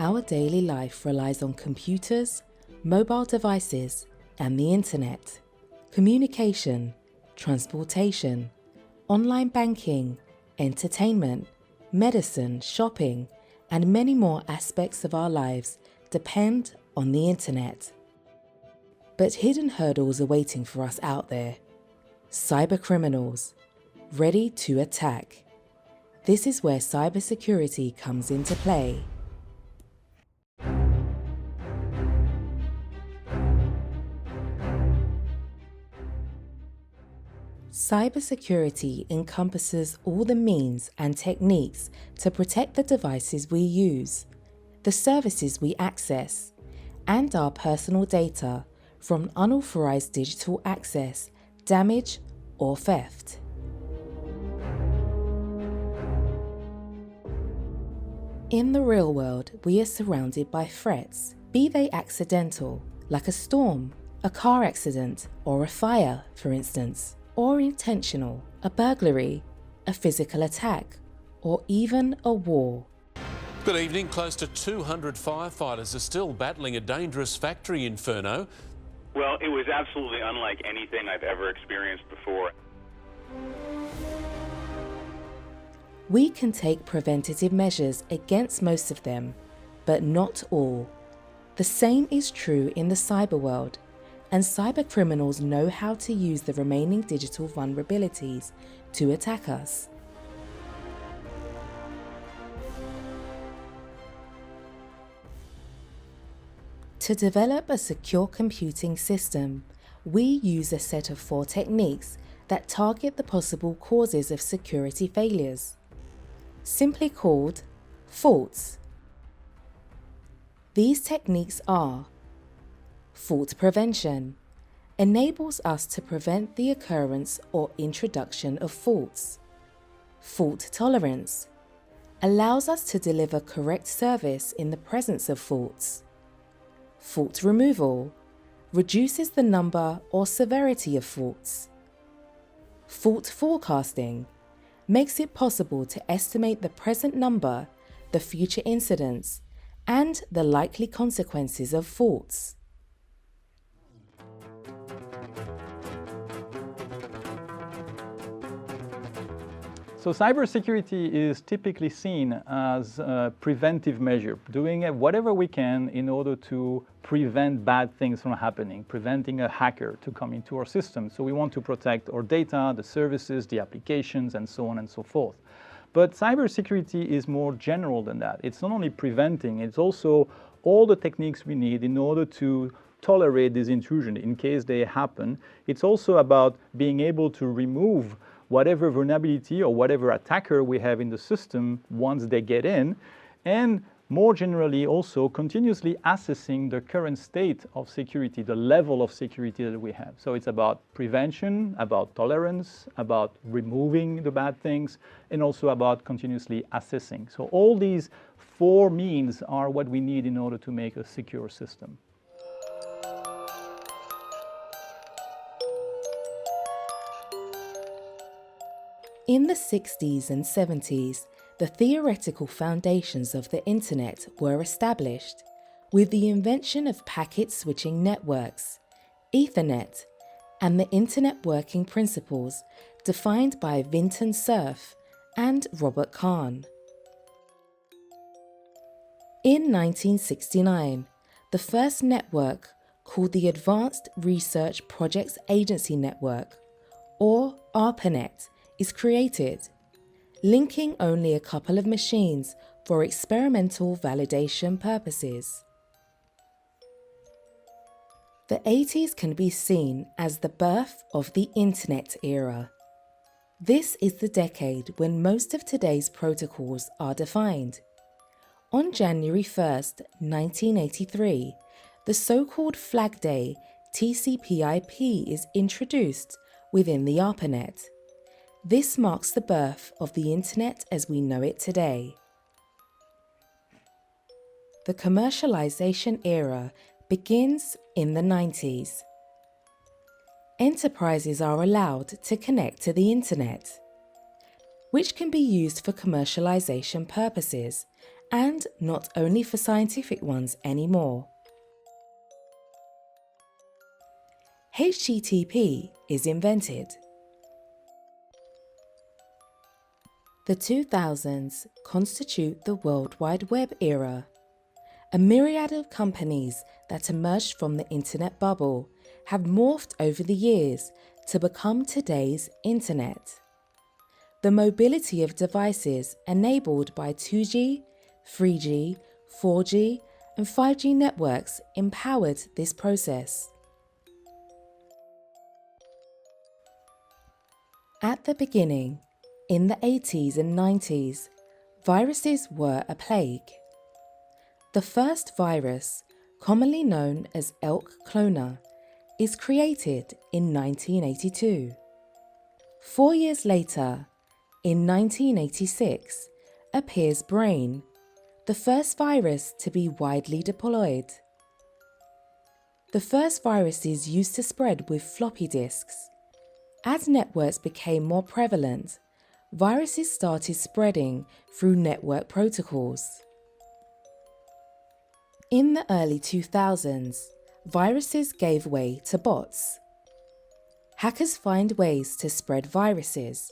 Our daily life relies on computers, mobile devices, and the internet. Communication, transportation, online banking, entertainment, medicine, shopping, and many more aspects of our lives depend on the internet. But hidden hurdles are waiting for us out there. Cybercriminals, ready to attack. This is where cybersecurity comes into play. Cybersecurity encompasses all the means and techniques to protect the devices we use, the services we access, and our personal data from unauthorized digital access, damage, or theft. In the real world, we are surrounded by threats, be they accidental, like a storm, a car accident, or a fire, for instance, or intentional, a burglary, a physical attack, or even a war. Good evening. Close to 200 firefighters are still battling a dangerous factory inferno. Well, it was absolutely unlike anything I've ever experienced before. We can take preventative measures against most of them, but not all. The same is true in the cyber world, and cybercriminals know how to use the remaining digital vulnerabilities to attack us. To develop a secure computing system, we use a set of 4 techniques that target the possible causes of security failures, simply called faults. These techniques are: fault prevention enables us to prevent the occurrence or introduction of faults. Fault tolerance allows us to deliver correct service in the presence of faults. Fault removal reduces the number or severity of faults. Fault forecasting makes it possible to estimate the present number, the future incidents, and the likely consequences of faults. So cybersecurity is typically seen as a preventive measure, doing whatever we can in order to prevent bad things from happening, preventing a hacker to come into our system. So we want to protect our data, the services, the applications, and so on and so forth. But cybersecurity is more general than that. It's not only preventing, it's also all the techniques we need in order to tolerate this intrusion in case they happen. It's also about being able to remove whatever vulnerability or whatever attacker we have in the system once they get in, and more generally also continuously assessing the current state of security, the level of security that we have. So it's about prevention, about tolerance, about removing the bad things, and also about continuously assessing. So all these 4 means are what we need in order to make a secure system. In the 60s and 70s, the theoretical foundations of the internet were established with the invention of packet switching networks, Ethernet, and the internet working principles defined by Vinton Cerf and Robert Kahn. In 1969, the first network, called the Advanced Research Projects Agency Network, or ARPANET, is created, linking only a couple of machines for experimental validation purposes. The 80s can be seen as the birth of the Internet era. This is the decade when most of today's protocols are defined. On January 1st, 1983, the so-called Flag Day TCP/IP is introduced within the ARPANET. This marks the birth of the Internet as we know it today. The commercialization era begins in the 90s. Enterprises are allowed to connect to the Internet, which can be used for commercialization purposes and not only for scientific ones anymore. HTTP is invented. The 2000s constitute the World Wide Web era. A myriad of companies that emerged from the internet bubble have morphed over the years to become today's internet. The mobility of devices enabled by 2G, 3G, 4G, and 5G networks empowered this process. At the beginning, in the 80s and 90s, viruses were a plague. The first virus, commonly known as elk cloner, is created in 1982. 4 years later, in 1986, appears Brain, the first virus to be widely deployed. The first viruses used to spread with floppy disks. As networks became more prevalent, viruses started spreading through network protocols. In the early 2000s, viruses gave way to bots. Hackers find ways to spread viruses,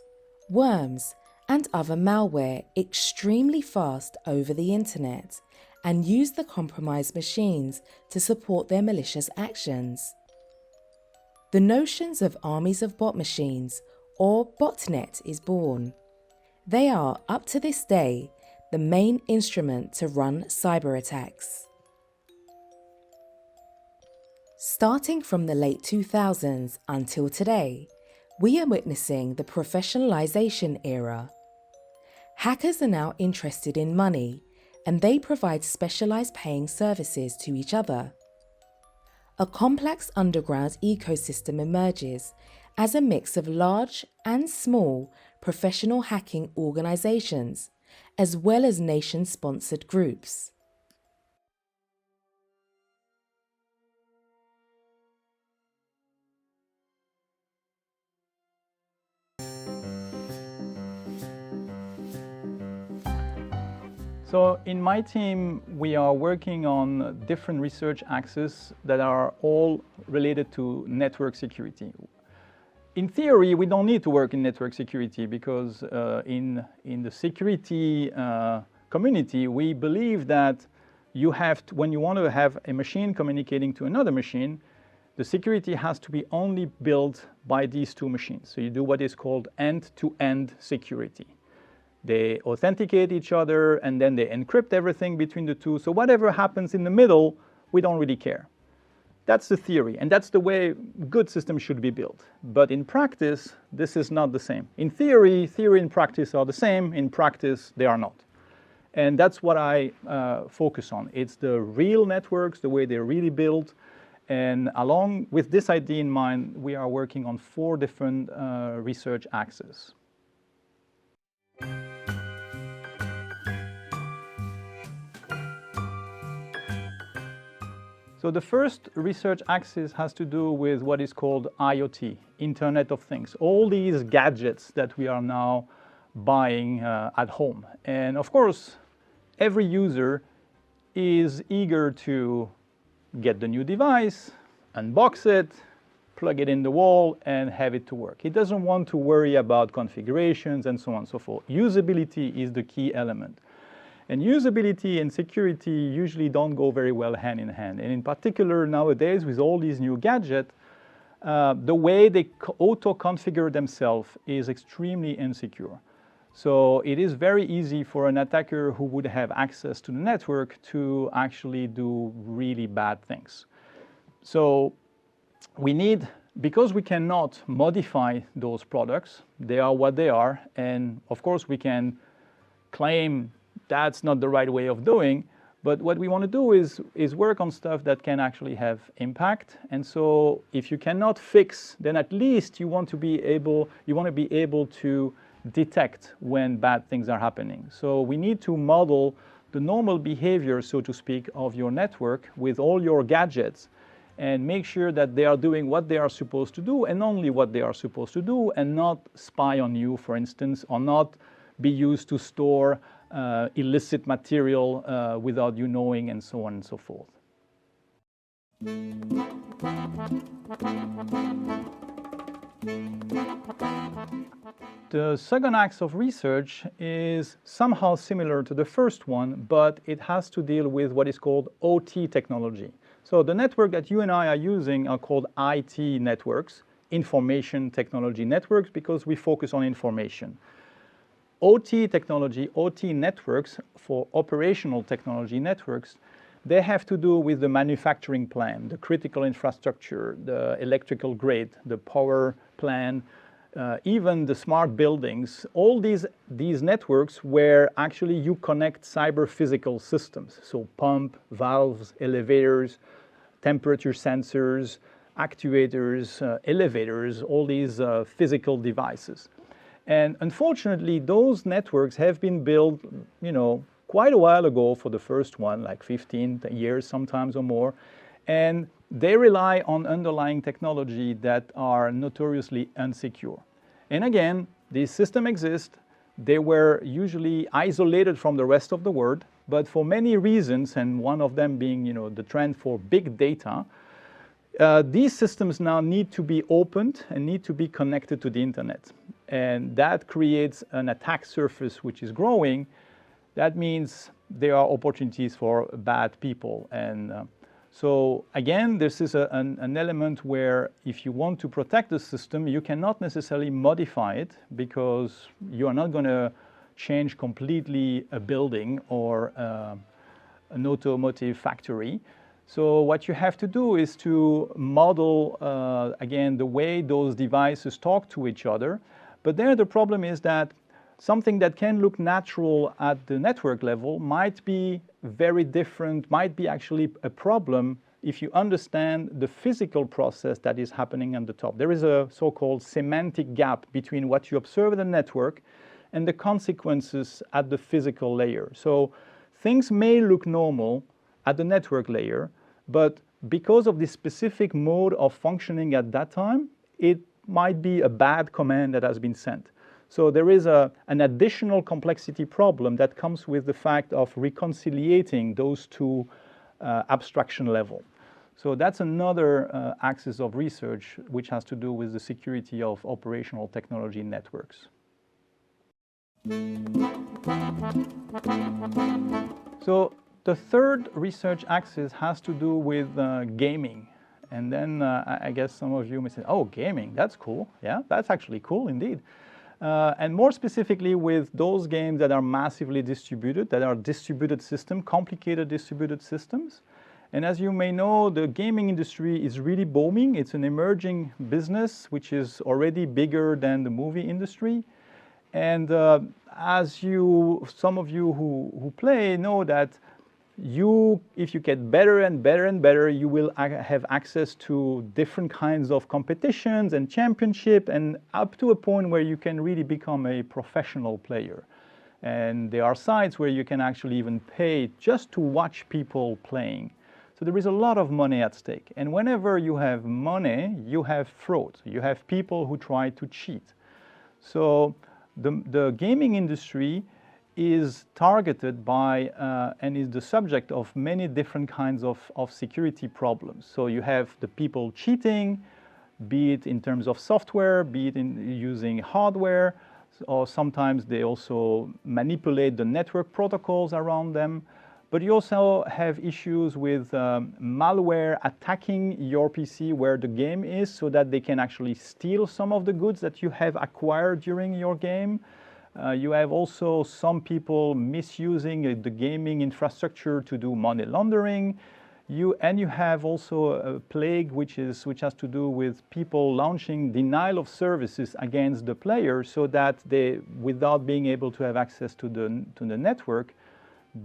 worms, and other malware extremely fast over the internet and use the compromised machines to support their malicious actions. The notions of armies of bot machines, or botnet, is born. They are, up to this day, the main instrument to run cyberattacks. Starting from the late 2000s until today, we are witnessing the professionalization era. Hackers are now interested in money, and they provide specialized paying services to each other. A complex underground ecosystem emerges as a mix of large and small professional hacking organizations, as well as nation-sponsored groups. So in my team, we are working on different research axes that are all related to network security. In theory, we don't need to work in network security because in the security community, we believe that you have to, when you want to have a machine communicating to another machine, the security has to be only built by these two machines. So you do what is called end-to-end security. They authenticate each other and then they encrypt everything between the two. So whatever happens in the middle, we don't really care. That's the theory, and that's the way good systems should be built. But in practice, this is not the same. In theory and practice are the same. In practice, they are not. And that's what I focus on. It's the real networks, the way they're really built. And along with this idea in mind, we are working on 4 different research axes. So the first research axis has to do with what is called IoT, Internet of Things, all these gadgets that we are now buying at home. And of course, every user is eager to get the new device, unbox it, plug it in the wall, and have it to work. He doesn't want to worry about configurations and so on and so forth. Usability is the key element. And usability and security usually don't go very well hand in hand. And in particular, nowadays, with all these new gadgets, the way they auto-configure themselves is extremely insecure. So it is very easy for an attacker who would have access to the network to actually do really bad things. So we need, because we cannot modify those products, they are what they are, and of course we can claim that's not the right way of doing, but what we want to do is work on stuff that can actually have impact. And so if you cannot fix, then at least you want to be able to detect when bad things are happening. So we need to model the normal behavior, so to speak, of your network with all your gadgets and make sure that they are doing what they are supposed to do and only what they are supposed to do, and not spy on you, for instance, or not be used to store illicit material without you knowing, and so on and so forth. The second axe of research is somehow similar to the first one, but it has to deal with what is called OT technology. So the network that you and I are using are called IT networks, information technology networks, because we focus on information. OT technology, OT networks, for operational technology networks, they have to do with the manufacturing plant, the critical infrastructure, the electrical grid, the power plant, even the smart buildings. All these networks where actually you connect cyber-physical systems, so pump, valves, elevators, temperature sensors, actuators, elevators, all these physical devices. And unfortunately, those networks have been built, quite a while ago for the first one, like 15 years sometimes or more, and they rely on underlying technology that are notoriously unsecure. And again, these systems exist. They were usually isolated from the rest of the world, but for many reasons, and one of them being, the trend for big data, these systems now need to be opened and need to be connected to the internet. And that creates an attack surface which is growing. That means there are opportunities for bad people. And so again, this is an element where if you want to protect the system, you cannot necessarily modify it, because you are not going to change completely a building or an automotive factory. So what you have to do is to model, again, the way those devices talk to each other. But there the problem is that something that can look natural at the network level might be very different, might be actually a problem if you understand the physical process that is happening on the top. There is a so-called semantic gap between what you observe in the network and the consequences at the physical layer. So things may look normal at the network layer, but because of the specific mode of functioning at that time, it might be a bad command that has been sent. So there is an additional complexity problem that comes with the fact of reconciliating those two abstraction levels. So that's another axis of research which has to do with the security of operational technology networks. So the third research axis has to do with gaming. And then I guess some of you may say, oh, gaming, that's cool. Yeah, that's actually cool indeed. And more specifically with those games that are massively distributed, that are distributed systems, complicated distributed systems. And as you may know, the gaming industry is really booming. It's an emerging business which is already bigger than the movie industry. And some of you who play know that if you get better and better and better, you will have access to different kinds of competitions and championship, and up to a point where you can really become a professional player. And there are sites where you can actually even pay just to watch people playing. So there is a lot of money at stake. And whenever you have money, you have fraud. You have people who try to cheat. So the gaming industry is targeted by and is the subject of many different kinds of security problems. So you have the people cheating, be it in terms of software, be it in using hardware, or sometimes they also manipulate the network protocols around them. But you also have issues with malware attacking your PC where the game is, so that they can actually steal some of the goods that you have acquired during your game. You have also some people misusing the gaming infrastructure to do money laundering. You have also a plague which has to do with people launching denial of services against the player, so that they, without being able to have access to the network,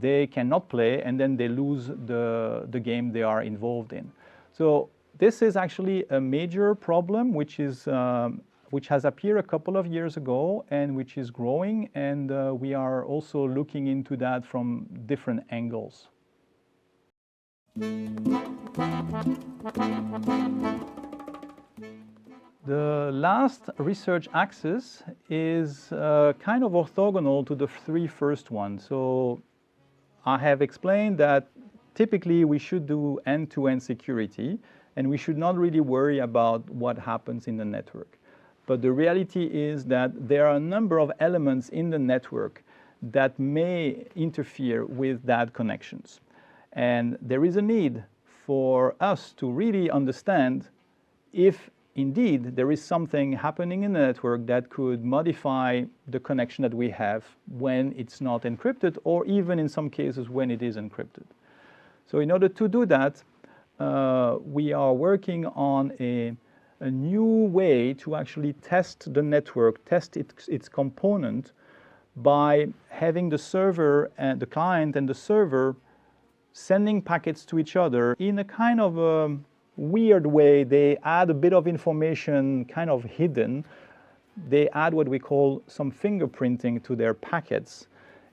they cannot play, and then they lose the game they are involved in. So this is actually a major problem which has appeared a couple of years ago and which is growing, and we are also looking into that from different angles. The last research axis is kind of orthogonal to the three first ones. So I have explained that typically we should do end-to-end security, and we should not really worry about what happens in the network. But the reality is that there are a number of elements in the network that may interfere with that connections. And there is a need for us to really understand if indeed there is something happening in the network that could modify the connection that we have when it's not encrypted, or even in some cases when it is encrypted. So in order to do that, we are working on a new way to actually test the network, test its component, by having the server and the client and the server sending packets to each other in a kind of weird way. They add a bit of information kind of hidden. They add what we call some fingerprinting to their packets.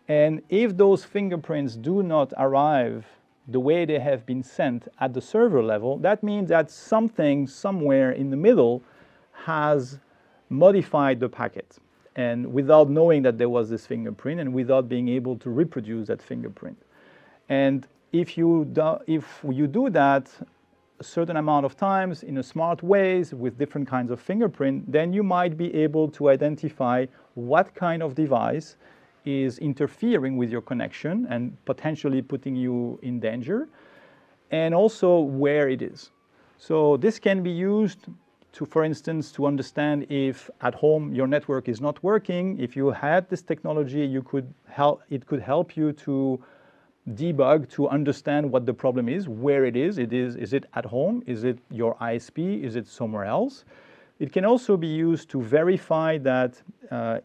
And if those fingerprints do not arrive the way they have been sent at the server level, that means that something somewhere in the middle has modified the packet, and without knowing that there was this fingerprint and without being able to reproduce that fingerprint. And if you do that a certain amount of times in a smart ways with different kinds of fingerprint, then you might be able to identify what kind of device is interfering with your connection and potentially putting you in danger, and also where it is. So this can be used to, for instance, to understand if at home your network is not working. If you had this technology, it could help you to debug, to understand what the problem is, where it is. Is it at home? Is it your ISP? Is it somewhere else? It can also be used to verify that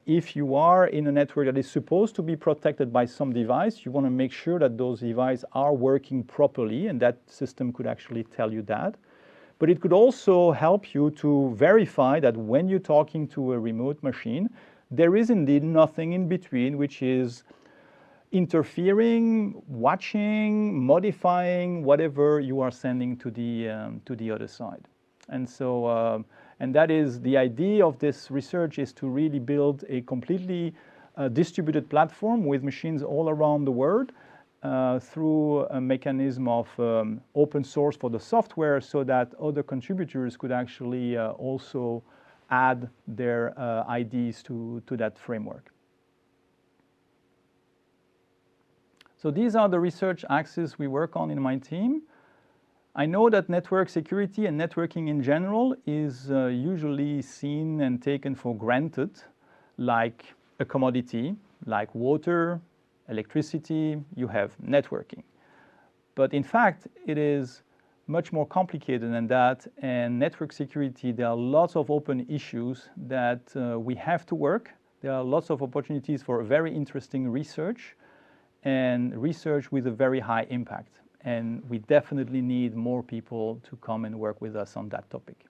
if you are in a network that is supposed to be protected by some device, you want to make sure that those devices are working properly, and that system could actually tell you that. But it could also help you to verify that when you're talking to a remote machine, there is indeed nothing in between which is interfering, watching, modifying whatever you are sending to the other side. And so, and that is the idea of this research, is to really build a completely distributed platform with machines all around the world through a mechanism of open source for the software, so that other contributors could actually also add their IDs to that framework. So these are the research axes we work on in my team. I know that network security and networking in general is usually seen and taken for granted, like a commodity, like water, electricity. You have networking. But in fact, it is much more complicated than that. And network security, there are lots of open issues that we have to work. There are lots of opportunities for very interesting research, and research with a very high impact. And we definitely need more people to come and work with us on that topic.